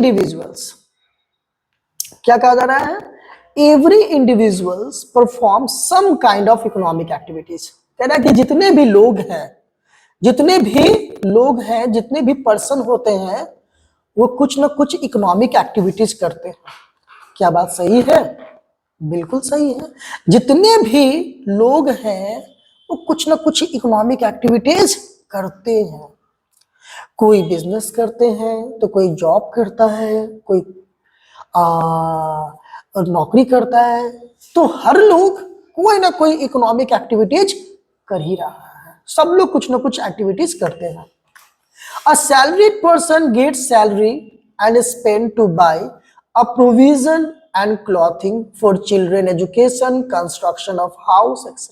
Individuals, क्या कहा जा रहा है, every individuals perform some kind of economic activities. कह रहा है कि जितने भी लोग हैं, जितने भी पर्सन होते हैं, वो कुछ ना कुछ इकोनॉमिक एक्टिविटीज करते हैं। क्या बात सही है? बिल्कुल सही है। जितने भी लोग हैं वो कुछ ना कुछ इकोनॉमिक एक्टिविटीज करते हैं। कोई बिजनेस करते हैं, तो कोई जॉब करता है, कोई नौकरी करता है। तो हर लोग कोई ना कोई इकोनॉमिक एक्टिविटीज कर ही रहा है। सब लोग कुछ ना कुछ एक्टिविटीज करते हैं। A salaried person gets salary and spend to buy a provision and clothing for children education, construction of house, etc.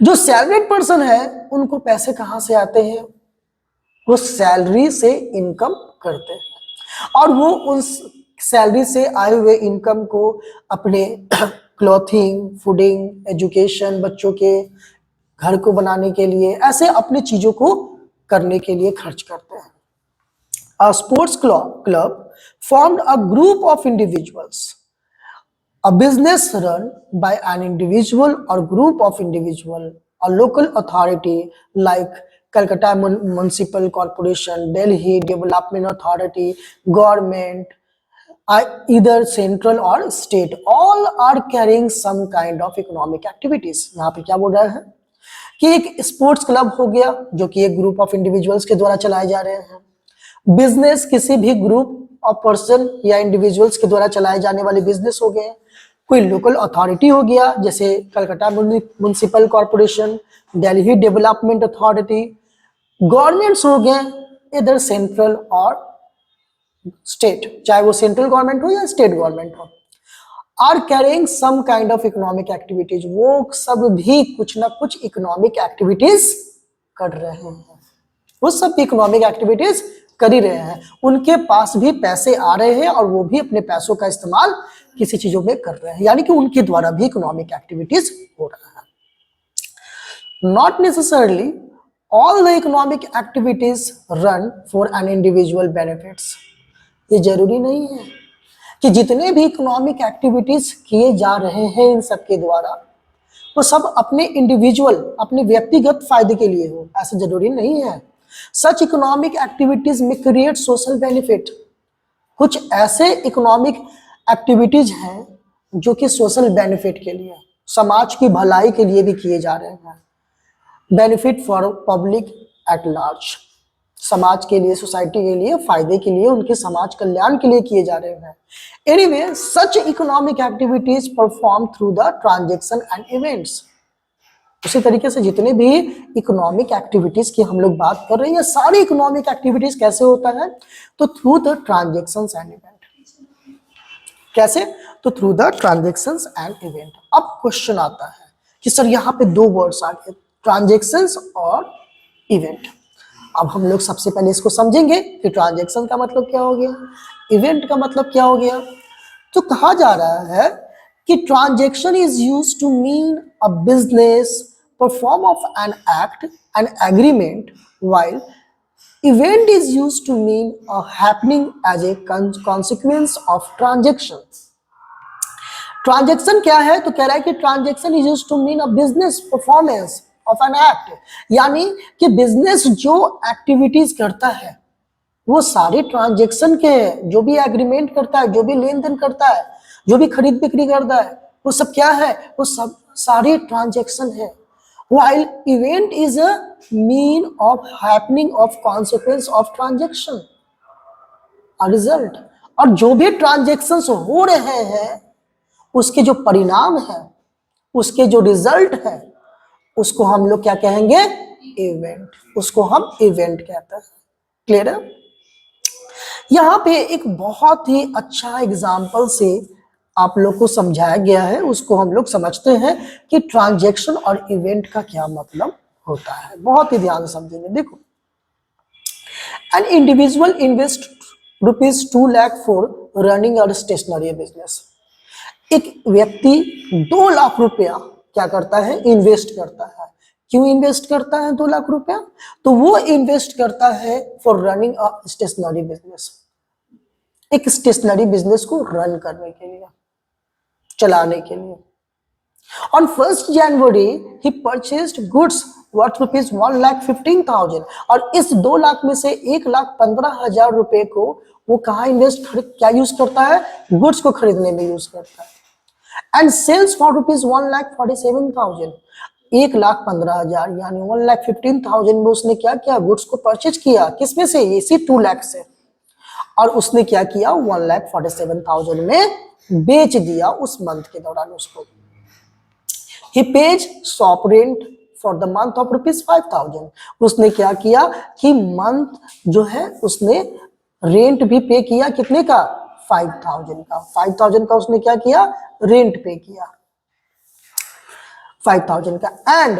जो सैलरीड पर्सन है उनको पैसे कहां से आते हैं? वो सैलरी से इनकम करते हैं और वो उस सैलरी से आए हुए इनकम को अपने क्लॉथिंग, फूडिंग, एजुकेशन, बच्चों के घर को बनाने के लिए, ऐसे अपने चीजों को करने के लिए खर्च करते हैं। A sports club formed a group of individuals. A business run by an individual or group of individual, a local authority like Calcutta Municipal Corporation, Delhi Development Authority, government, either central or state, all are carrying some kind of economic activities. यहाँ पे क्या बोल रहा है कि एक sports club हो गया जो कि एक ग्रुप ऑफ इंडिविजुअल्स के द्वारा चलाए जा रहे हैं। बिजनेस किसी भी ग्रुप ऑफ पर्सन या इंडिविजुअल्स के द्वारा चलाए जाने वाले बिजनेस हो गए। कोई लोकल अथॉरिटी हो गया जैसे Calcutta municipal corporation, Delhi development authority, governments हो गए इधर सेंट्रल और स्टेट, चाहे वो सेंट्रल गवर्नमेंट हो या स्टेट गवर्नमेंट हो, are carrying some kind of economic activities. वो सब भी कुछ ना कुछ इकोनॉमिक एक्टिविटीज कर रहे हैं। वो सब इकोनॉमिक एक्टिविटीज कर ही रहे हैं। उनके पास भी पैसे आ रहे हैं और वो भी अपने पैसों का इस्तेमाल किसी चीजों में कर रहे हैं, यानी कि उनके द्वारा भी इकोनॉमिक एक्टिविटीज हो रहा है। Not necessarily all the economic activities run for an individual benefits. ये जरूरी नहीं है कि जितने भी इकोनॉमिक एक्टिविटीज किए जा रहे हैं इन सब के द्वारा वो सब अपने इंडिविजुअल, अपने व्यक्तिगत फायदे के लिए हो, ऐसा जरूरी नहीं है। सच इकोनॉमिक एक्टिविटीज में क्रिएट सोशल बेनिफिट। कुछ ऐसे इकोनॉमिक एक्टिविटीज हैं जो कि सोशल बेनिफिट के लिए, समाज की भलाई के लिए भी किए जा रहे हैं। Benefit for public at large, समाज के लिए, सोसाइटी के लिए, फायदे के लिए, उनके समाज कल्याण के लिए किए जा रहे हैं। Anyway such economic activities perform through the transaction and events. उसी तरीके से जितने भी इकोनॉमिक एक्टिविटीज की हम लोग बात कर रहे हैं, सारी इकोनॉमिक एक्टिविटीज कैसे होता है? तो through the transactions and event. कैसे? तो through the transactions and event. अब क्वेश्चन आता है कि सर यहाँ पे दो वर्ड्स आ गए, ट्रांजैक्शंस और इवेंट। अब हम लोग सबसे पहले इसको समझेंगे कि ट्रांजैक्शन का मतलब क्या हो गया, इवेंट का मतलब क्या हो गया। तो कहा जा रहा है कि transaction is used to mean a business perform of an act, an agreement, while event is used to mean a happening as a consequence of transaction. Transaction क्या है? तो कह रहा है कि transaction is used to mean a business performance of an act, यानी कि business जो एक्टिविटीज करता है वो सारे ट्रांजैक्शन के हैं। जो भी एग्रीमेंट करता है, जो भी लेन देन करता है, जो भी खरीद बिक्री करता है, वो सब क्या है? वो सब सारे ट्रांजैक्शन है। While event is a mean of happening of consequence of transaction, a result। और जो भी ट्रांजैक्शंस हो रहे हैं उसके जो परिणाम है, उसके जो रिजल्ट है, उसको हम लोग क्या कहेंगे? इवेंट। उसको हम इवेंट कहते हैं। क्लियर है? यहाँ पे एक बहुत ही अच्छा एग्जाम्पल से आप लोग को समझाया गया है, उसको हम लोग समझते हैं कि ट्रांजैक्शन और इवेंट का क्या मतलब होता है। बहुत ही ध्यान से समझेंगे। देखो, an individual invest ₹2 lakh for running और स्टेशनरी बिजनेस। एक व्यक्ति 2 लाख रुपया क्या करता है? इन्वेस्ट करता है। क्यों इन्वेस्ट करता है 2 लाख रुपया? तो वो इन्वेस्ट करता है for running a stationery business. एक स्टेशनरी बिजनेस को रन करने के लिए, चलाने के लिए। On 1st January, he purchased goods worth rupees 1,15,000 और इस 2 लाख में से 1,15,000 रुपए को वो कहाँ क्या यूज करता है? गुड्स को खरीदने में यूज करता है। एंड सेल्स फॉर रुपीज 1,47,000, 1,15,000 यानी 1,15,000 में उसने क्या किया? गुड्स को परचेज किया। किसमें से? इसी 2 लाख से। और उसने क्या किया? 1,47,000 में बेच दिया उस मंथ के दौरान उसको। He pays shop rent for the month of rupees 5,000. उसने क्या किया कि मंथ जो है उसने रेंट भी पे किया। कितने का? 5,000 का। 5,000 का उसने क्या किया? रेंट पे किया 5,000 का। And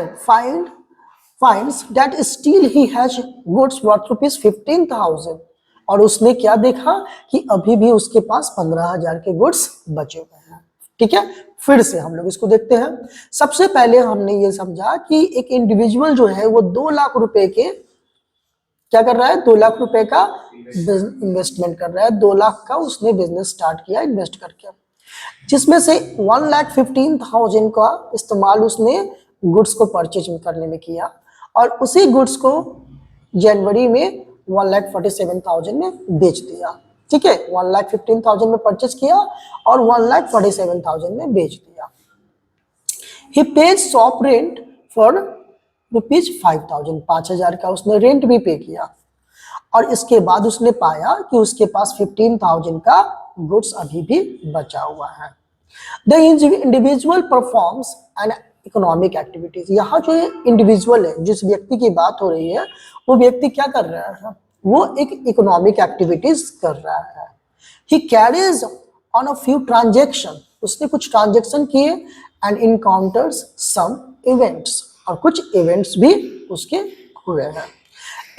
finds that still he has goods worth rupees 15,000 और उसने क्या देखा कि अभी भी उसके पास 15,000 के गुड्स बचे हुए हैं। ठीक है, फिर से हम लोग इसको देखते हैं। सबसे पहले हमने ये समझा कि एक इंडिविजुअल जो है वो 2 लाख रुपए के क्या कर रहा है? 2 लाख रुपए का इन्वेस्टमेंट कर रहा है। 2 लाख का उसने बिजनेस स्टार्ट किया इन्वेस्ट करके, जिसमें से 1,15,000 का इस्तेमाल उसने गुड्स को परचेज करने में किया और उसी गुड्स को जनवरी में 1,47,000 में बेच दिया। ठीक है, 1,15,000 में परचेज किया और 1,47,000 में बेच दिया। He pays shop rent for rupees 5,000, 5,000 का उसने रेंट भी पे किया और इसके बाद उसने पाया कि उसके पास 15,000 का गुड्स अभी भी बचा हुआ है। The individual performs an economic activities। यहाँ जो इंडिविजुअल है, जिस व्यक्ति की बात हो रही है, वो व्यक्ति क्या कर रहा है? वो एक इकोनॉमिक एक्टिविटीज कर रहा है। He carries on a few transaction, उसने कुछ ट्रांजेक्शन किए and encounters some events, और कुछ इवेंट्स भी उसके हुए हैं।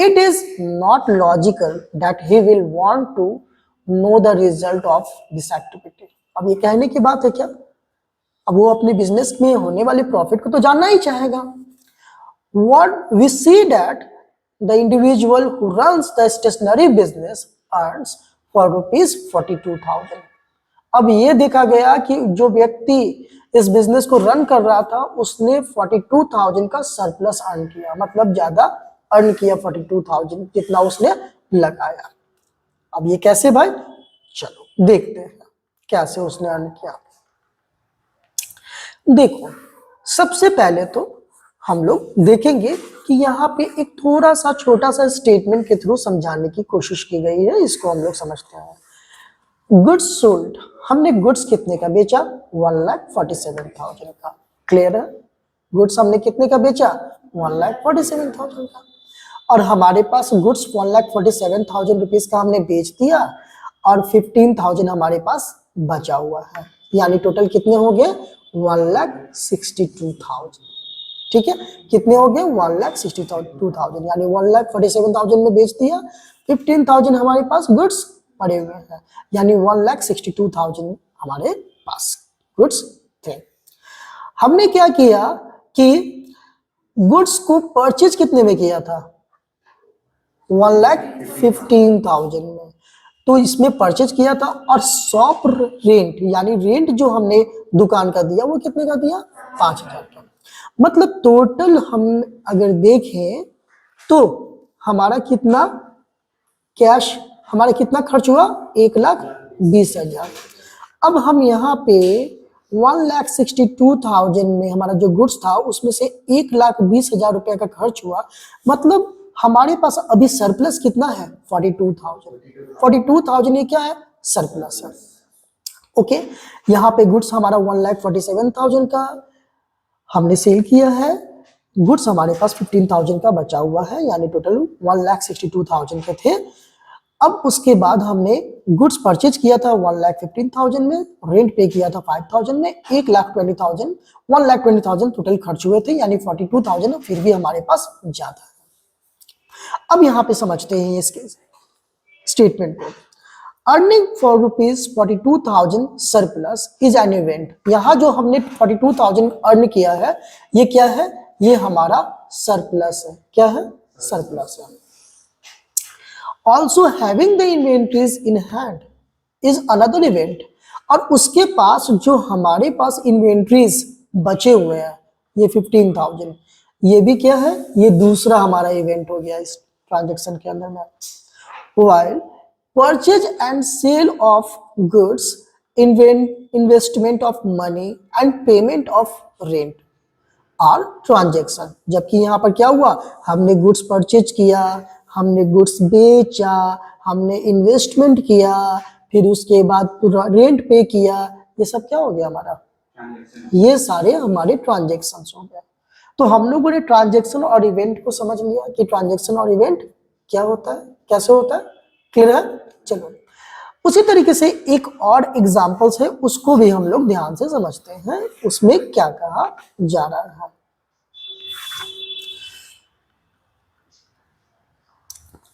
It is not logical that he will want to know the result of this activity। अब ये कहने की बात है क्या? अब वो अपने बिजनेस में होने वाले प्रॉफिट को तो जानना ही चाहेगा। What we see that the individual who runs the stationery business earns for rupees 42,000। अब ये देखा गया कि जो व्यक्ति इस बिजनेस को रन कर रहा था उसने 42,000 का सरप्लस अर्न किया, मतलब ज्यादा अर्न किया 42,000 जितना उसने लगाया। अब ये कैसे भाई? चलो देखते हैं कैसे उसने अर्न किया। देखो, सबसे पहले तो हम लोग देखेंगे कि यहाँ पे एक थोड़ा सा छोटा सा स्टेटमेंट के थ्रू समझाने की कोशिश की गई है, इसको हम लोग समझते हैं। गुड्स सोल्ड, हमने गुड्स कितने का बेचा? 1,47,000 का। क्लियर है? गुड्स हमने कितने का बेचा? 1,47,000 का। और हमारे पास गुड्स 1,47,000 रुपीज का हमने बेच दिया और 15,000 हमारे पास बचा हुआ है, यानी टोटल कितने हो गए? 1,62,000। ठीक है, कितने हो गए? 1,62,000, यानी 1,47,000 में बेच दिया, 15,000 हमारे पास गुड्स पड़े हुए हैं, यानी 1,62,000 हमारे पास गुड्स थे। हमने क्या किया कि गुड्स को परचेज कितने में किया था? 1,15,000 में। तो इसमें परचेज किया था और शॉप रेंट, यानी रेंट जो हमने दुकान का दिया वो कितने का दिया? 5,000 का। मतलब टोटल हम अगर देखें तो हमारा कितना कैश, हमारा कितना खर्च हुआ? 1,20,000। अब हम यहाँ पे 1,62,000 में हमारा जो गुड्स था उसमें से 1,20,000 रुपए का खर्च हुआ, मतलब हमारे पास अभी सरप्लस कितना है? 42,000। 42,000 ये क्या है? सरप्लस है। ओके, यहाँ पे गुड्स हमारा 1,47,000 का हमने सेल किया है, गुड्स हमारे पास 15,000 का बचा हुआ है, यानी टोटल 1,62,000 के थे। अब उसके बाद हमने गुड्स परचेज किया था 1,15,000 में, रेंट पे किया था 5,000 में, 1,20,000 टोटल खर्च हुए थे, यानी 42,000 फिर भी हमारे पास ज्यादा है। अब यहाँ पे समझते हैं इसके स्टेटमेंट को। Earning for rupees 42,000 surplus is an event. यहाँ जो हमने 42,000 अर्न किया है ये क्या है? ये हमारा सरप्लस है। क्या है? सरप्लस है। Also having the inventories in hand, is another event. और उसके पास जो हमारे पास इन्वेंट्रीज बचे हुए हैं ये 15,000, ये भी क्या है, ये दूसरा हमारा इवेंट हो गया इस ट्रांजेक्शन के अंदर में। while purchase and sale of goods, investment of money and payment of rent are transaction। जबकि यहाँ पर क्या हुआ, हमने गुड्स परचेज किया, हमने गुड्स बेचा, हमने इन्वेस्टमेंट किया, फिर उसके बाद रेंट पे किया, ये सब क्या हो गया हमारा, ये सारे हमारे ट्रांजेक्शन्स हो गए। तो हम लोगों ने ट्रांजेक्शन और इवेंट को समझ लिया कि ट्रांजेक्शन और इवेंट क्या होता है, कैसे होता है, क्लियर है। चलो उसी तरीके से एक और एग्जांपल्स है, उसको भी हम लोग ध्यान से समझते हैं उसमें क्या कहा जा रहा है।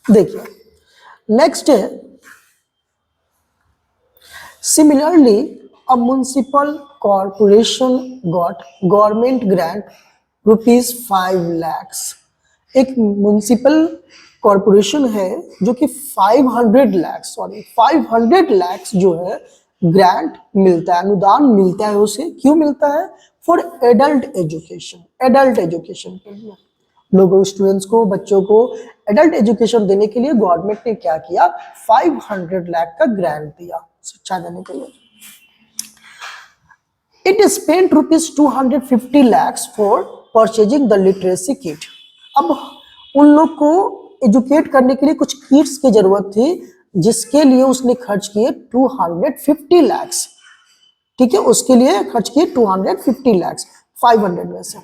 देखिए नेक्स्ट है, similarly a municipal corporation got government grant ₹5 lakh. एक म्युनिसिपल कॉर्पोरेशन है जो कि 500 लाख जो है ग्रांट मिलता है, अनुदान मिलता है उसे, क्यों मिलता है, for adult education, adult education के लिए लोगों, स्टूडेंट्स को, बच्चों को एडल्ट एजुकेशन देने के लिए गवर्नमेंट ने क्या किया, 500 लाख का ग्रांट दिया शिक्षा देने के लिए। It spent ₹250 lakhs for purchasing the literacy kit. अब उन लोग को एजुकेट करने के लिए कुछ किट्स की जरूरत थी, जिसके लिए उसने खर्च किए 250 lakhs, ठीक है, उसके लिए खर्च किए 250 lakhs 500 में से,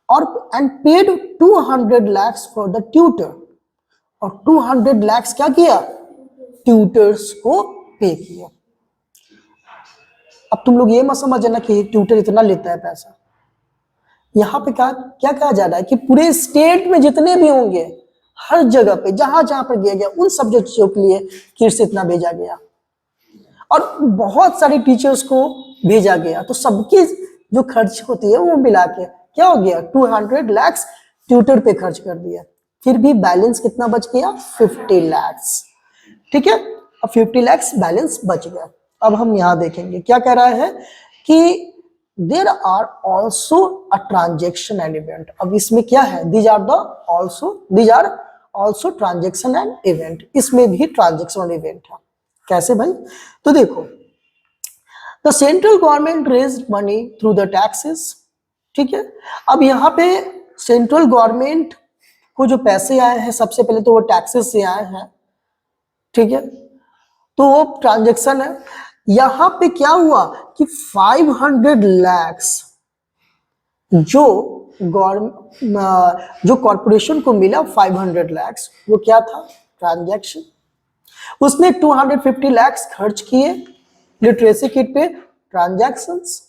और and paid 200 lakhs for the tutor, और 200 lakhs क्या किया, ट्यूटर्स को पे किया। अब तुम लोग ये मत समझना कि ट्यूटर इतना लेता है पैसा, यहाँ पे क्या कहा जा रहा है कि पूरे स्टेट में जितने भी होंगे, हर जगह पे जहां जहां पर दिया गया उन सब जो चीजों के लिए किट्स इतना भेजा गया, और बहुत सारे टीचर्स को भेजा गया, तो सबकी जो खर्च होती है वो मिला के क्या हो गया, 200 lakhs ट्यूटर पे खर्च कर दिया। फिर भी बैलेंस कितना बच गया, 50 lakhs, ठीक है, अब 50 lakhs बैलेंस बच गया। अब हम यहां देखेंगे क्या कह रहा है कि there are also a transaction and event. अब इसमें क्या है, these are also transaction and event, इसमें भी ट्रांजेक्शन और इवेंट है। कैसे भाई, तो देखो, the central government raised money through the taxes, ठीक है। अब यहाँ पे सेंट्रल गवर्नमेंट को जो पैसे आए हैं, सबसे पहले तो वो टैक्सेस से आए हैं, ठीक है, तो वो ट्रांजेक्शन है। यहां पे क्या हुआ कि 500 lakhs जो कॉर्पोरेशन को मिला 500 lakhs, वो क्या था, ट्रांजैक्शन। उसने 250 lakhs खर्च किए लिटरेसी किट पे, ट्रांजैक्शंस।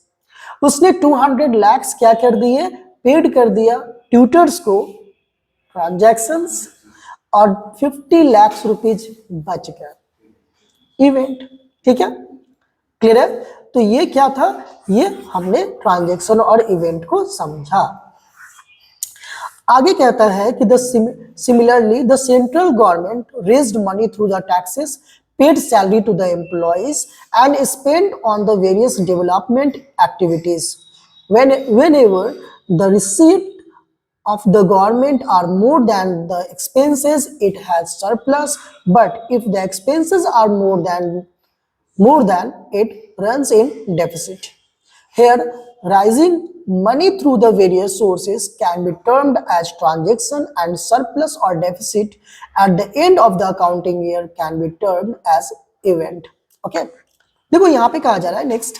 उसने 200 lakhs क्या कर दिए, पेड कर दिया ट्यूटर्स को, ट्रांजैक्शंस। और 50 lakhs रुपीज बच गए, इवेंट, ठीक है, क्लियर है। तो ये क्या था, ये हमने ट्रांजैक्शन और इवेंट को समझा। आगे कहता है कि similarly the central government raised money through the taxes, paid salary to the employees and spent on the various development activities. whenever the receipt of the government are more than the expenses, it has surplus, but if the expenses are more than it runs in deficit. Here, rising money through the various sources can be termed as transaction, and surplus or deficit at the end of the accounting year can be termed as event. Okay, देखो यहाँ पे कहा जा रहा है next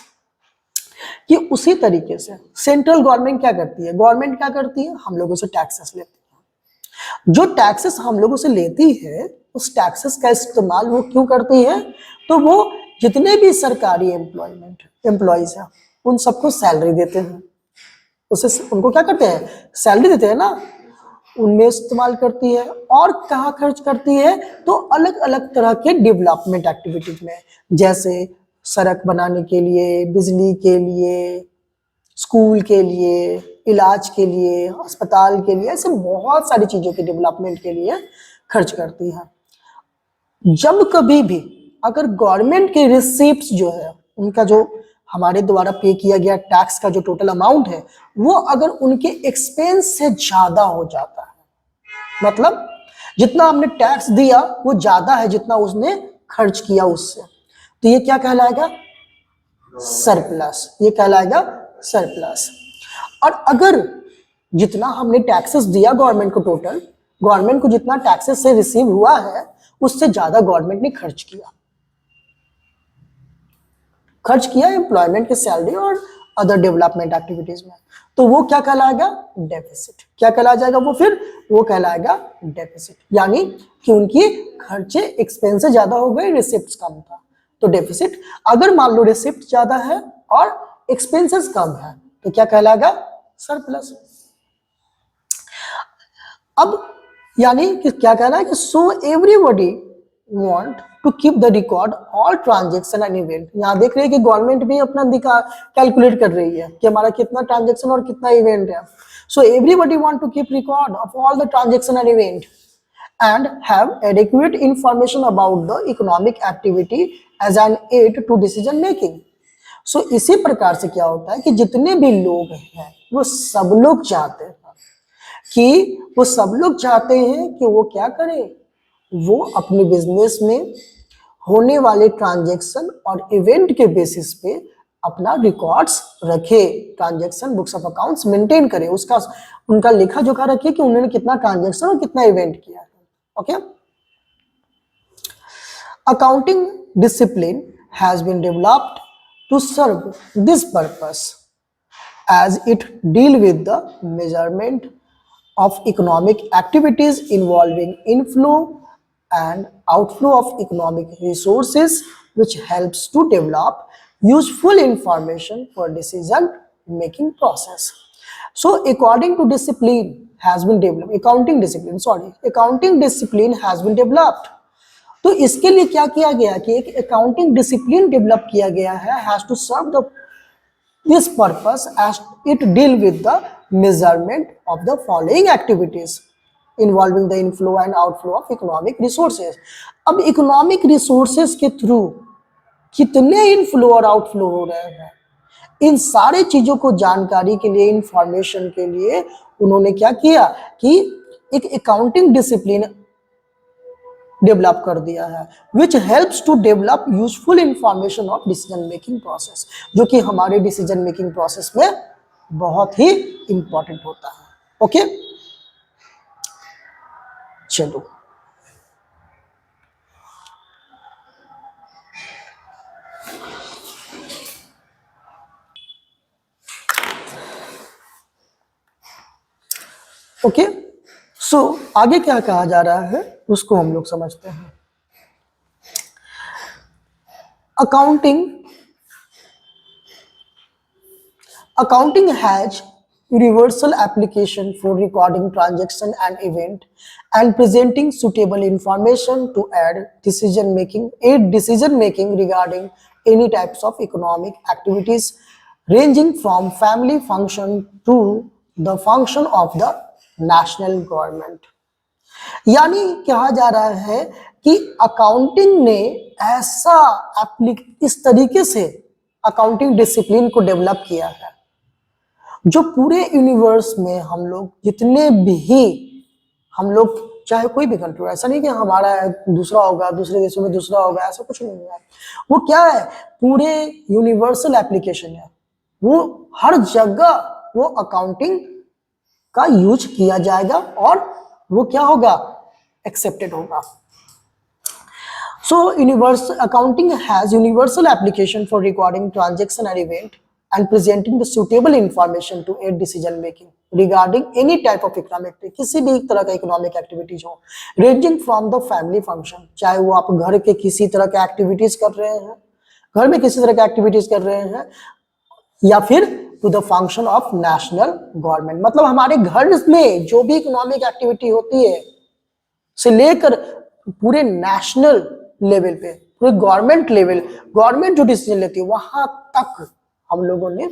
कि उसी तरीके से सेंट्रल गवर्नमेंट क्या करती है, गवर्नमेंट क्या करती है, हम लोगों से टैक्सेस लेती है। जो टैक्सेस हम लोगों से लेती है, उस टैक्सेस का इस्तेमाल वो क्यों करती है, तो वो जितने भी सरकारी एम्प्लॉइज हैं उन सबको सैलरी देते हैं, उसे उनको क्या करते हैं, सैलरी देते हैं ना, उनमें इस्तेमाल करती है। और कहाँ खर्च करती है, तो अलग अलग तरह के डेवलपमेंट एक्टिविटीज में, जैसे सड़क बनाने के लिए, बिजली के लिए, स्कूल के लिए, इलाज के लिए, अस्पताल के लिए, ऐसे बहुत सारी चीजों के डेवलपमेंट के लिए खर्च करती है। जब कभी भी अगर गवर्नमेंट के रिसिप्ट्स जो है, उनका जो हमारे द्वारा पे किया गया टैक्स का जो टोटल अमाउंट है, वो अगर उनके एक्सपेंस से ज्यादा हो जाता है, मतलब जितना हमने टैक्स दिया वो ज्यादा है जितना उसने खर्च किया उससे, तो ये क्या कहलाएगा? सरप्लस। ये कहलाएगा सरप्लस। और अगर जितना हमने टैक्सेस दिया गवर्नमेंट को, टोटल गवर्नमेंट को जितना टैक्सेस से रिसीव हुआ है उससे ज्यादा गवर्नमेंट ने खर्च किया एम्प्लॉयमेंट के सैलरी और अदर डेवलपमेंट एक्टिविटीज में, तो वो क्या कहलाएगा? डेफिसिट। क्या कहला जाएगा वो? फिर वो कहलाएगा डेफिसिट, यानी कि उनकी खर्चे एक्सपेंस ज्यादा हो गए, रिसिप्ट कम था, तो डेफिसिट। अगर मान लो रिसिप्ट ज्यादा है और एक्सपेंसेस कम है तो क्या कहलाएगा? सरप्लस। अब यानी कि क्या कहना है कि so everybody want to keep the record all transaction and event. यहाँ देख रहे हैं कि गवर्नमेंट भी अपना कैलकुलेट कर रही है कि हमारा कितना ट्रांजेक्शन और कितना इवेंट है। So everybody want to keep record of all the transaction and event and have adequate information about the economic activity as an aid to decision making. So इसी प्रकार से क्या होता है कि जितने भी लोग हैं वो सब लोग चाहते हैं कि वो क्या करें, वो अपने बिजनेस में होने वाले ट्रांजैक्शन और इवेंट के बेसिस पे अपना रिकॉर्ड्स रखे, transaction books of accounts maintain करे, उसका उनका लेखा जोखा रखे कि उन्होंने कितना ट्रांजैक्शन और कितना इवेंट किया है। Okay, accounting discipline has been developed to serve this purpose as it deal with the measurement of economic activities involving inflow and outflow of economic resources, which helps to develop useful information for decision making process. So according to discipline has been developed, accounting discipline has been developed. तो इसके लिए क्या किया गया कि एक accounting discipline develop किया गया है, has to serve this purpose as it deal with the measurement of the following activities involving the inflow and outflow of economic resources. अब इकोनॉमिक रिसोर्सेज के थ्रू कितने इनफ्लो और आउटफ्लो हो रहे हैं, इन सारे चीजों को जानकारी के लिए, इंफॉर्मेशन के लिए उन्होंने क्या किया कि एक अकाउंटिंग डिसिप्लिन डेवलप कर दिया है, which helps to develop useful information of decision making process, जो कि हमारे डिसीजन मेकिंग प्रोसेस में बहुत ही इंपॉर्टेंट होता है। ओके, चलो ओके, सो आगे क्या कहा जा रहा है उसको हम लोग समझते हैं। Accounting has universal application for recording transaction and event and presenting suitable information to aid decision making regarding any types of economic activities ranging from family function to the function of the national government. यानी कहा जा रहा है कि accounting ने इस तरीके से अकाउंटिंग डिसिप्लिन को डेवलप किया है जो पूरे यूनिवर्स में हम लोग जितने भी हम लोग चाहे कोई भी कंट्री, ऐसा नहीं कि हमारा दूसरा होगा, दूसरे देशों में दूसरा होगा, ऐसा कुछ नहीं है। वो क्या है, पूरे यूनिवर्सल एप्लीकेशन है, वो हर जगह वो अकाउंटिंग का यूज किया जाएगा और वो क्या होगा, एक्सेप्टेड होगा। So accounting has universal application for recording transaction and event and presenting the suitable information to aid decision making regarding any type of economic, किसी भी तरह का इकोनॉमिक एक्टिविटीज हो, ranging from the family function, चाहे वो आप घर के किसी तरह के एक्टिविटीज कर रहे हैं, घर में किसी तरह के एक्टिविटीज कर रहे हैं, या फिर to the function of national government, मतलब हमारे घर में जो भी इकोनॉमिक एक्टिविटी होती है से लेकर पूरे नेशनल लेवल पे, पूरे गवर्नमेंट लेवल, गवर्नमेंट जो डिसीजन लेती है वहां तक हम लोगों ने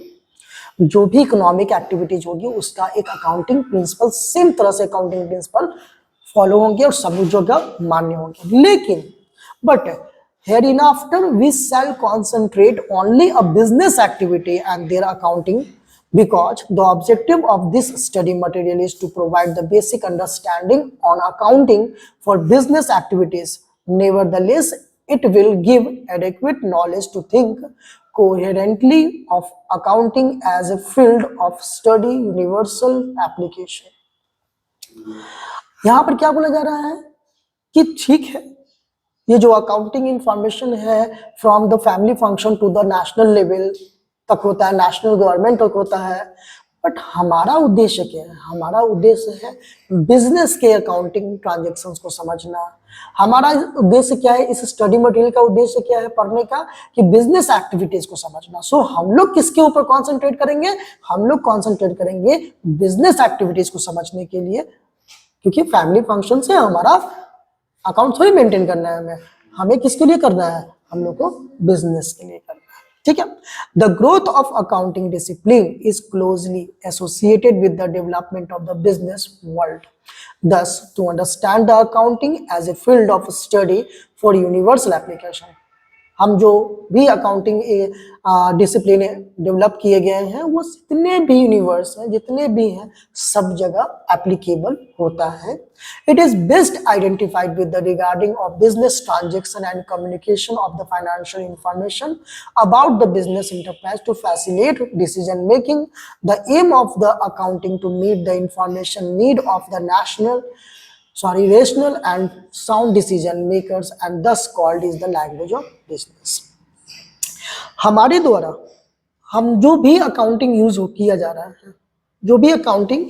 जो भी इकोनॉमिक एक्टिविटीज होगी उसका एक अकाउंटिंग प्रिंसिपल, सेम तरह से अकाउंटिंग प्रिंसिपल फॉलो होंगे और सब जगह मान्य होंगे। लेकिन but Hereinafter, we shall concentrate only a business activity and their accounting because the objective of this study material is to provide the basic understanding on accounting for business activities. Nevertheless, it will give adequate knowledge to think coherently of accounting as a field of study universal application. यहां पर क्या बोला जा रहा है कि ठीक है, ये जो अकाउंटिंग इंफॉर्मेशन है from the family function to the national level तक होता है, नेशनल गवर्नमेंट तक होता है, बट हमारा उद्देश्य क्या है? हमारा उद्देश्य है बिजनेस के अकाउंटिंग ट्रांजैक्शंस को समझना। हमारा उद्देश्य क्या है? इस स्टडी मटेरियल का उद्देश्य क्या है पढ़ने का? कि बिजनेस एक्टिविटीज को समझना। सो हम लोग किसके ऊपर कॉन्सेंट्रेट करेंगे? हम लोग कॉन्सेंट्रेट करेंगे बिजनेस एक्टिविटीज को समझने के लिए, क्योंकि फैमिली फंक्शन से हमारा अकाउंट थोड़ी मेंटेन करना है, हमें किसके लिए करना है? हम लोग को बिजनेस के लिए करना है। ठीक है। The growth of accounting discipline is closely associated with the development of the business world. Thus, to understand the accounting as a field of study for universal application, हम जो भी अकाउंटिंग डिसिप्लिन डेवलप किए गए हैं वो जितने भी universe हैं, जितने भी हैं, सब जगह एप्लीकेबल होता है। It is best identified with the regarding of business transaction and communication of the financial information about the business enterprise to facilitate decision making. The aim of the accounting to meet the information need of the rational and sound decision makers, and thus called is the language of business। हमारे द्वारा हम जो भी accounting use किया जा रहा है, जो भी अकाउंटिंग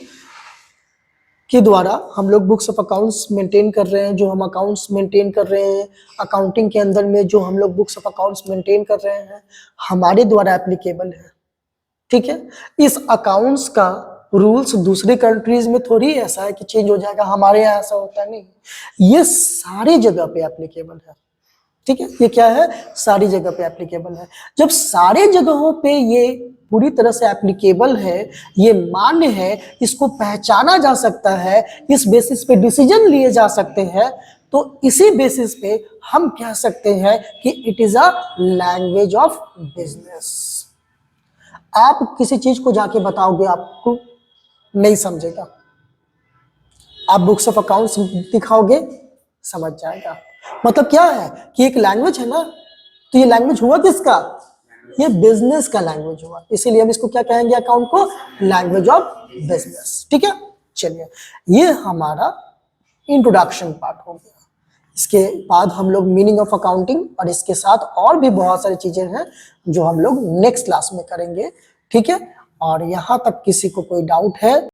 के द्वारा हम लोग बुक्स ऑफ अकाउंट्स मेंटेन कर रहे हैं, जो हम अकाउंट्स मेंटेन कर रहे हैं, अकाउंटिंग के अंदर में जो हम लोग बुक्स ऑफ अकाउंट्स मेंटेन कर रहे हैं, हमारे द्वारा एप्लीकेबल है। ठीक है। इस अकाउंट्स का रूल्स दूसरी कंट्रीज में थोड़ी ऐसा है कि चेंज हो जाएगा, हमारे यहाँ ऐसा होता नहीं, ये सारी जगह पे एप्लीकेबल है। ठीक है। ये क्या है? सारी जगह पे एप्लीकेबल है। जब सारे जगहों पे ये पूरी तरह से एप्लीकेबल है, ये मान्य है, इसको पहचाना जा सकता है, इस बेसिस पे डिसीजन लिए जा सकते हैं, तो इसी बेसिस पे हम कह सकते हैं कि it is a language of business. आप किसी चीज को जाके बताओगे, आपको नहीं समझेगा, आप बुक्स ऑफ अकाउंट्स दिखाओगे, समझ जाएगा। मतलब क्या है कि एक लैंग्वेज है ना, तो ये लैंग्वेज हुआ किसका? ये बिजनेस का लैंग्वेज हुआ, इसीलिए हम इसको क्या कहेंगे? अकाउंट को लैंग्वेज ऑफ बिजनेस। ठीक है। चलिए, ये हमारा इंट्रोडक्शन पार्ट हो गया। इसके बाद हम लोग मीनिंग ऑफ अकाउंटिंग और इसके साथ और भी बहुत सारी चीजें हैं जो हम लोग नेक्स्ट क्लास में करेंगे। ठीक है। और यहाँ तक किसी को कोई डाउट है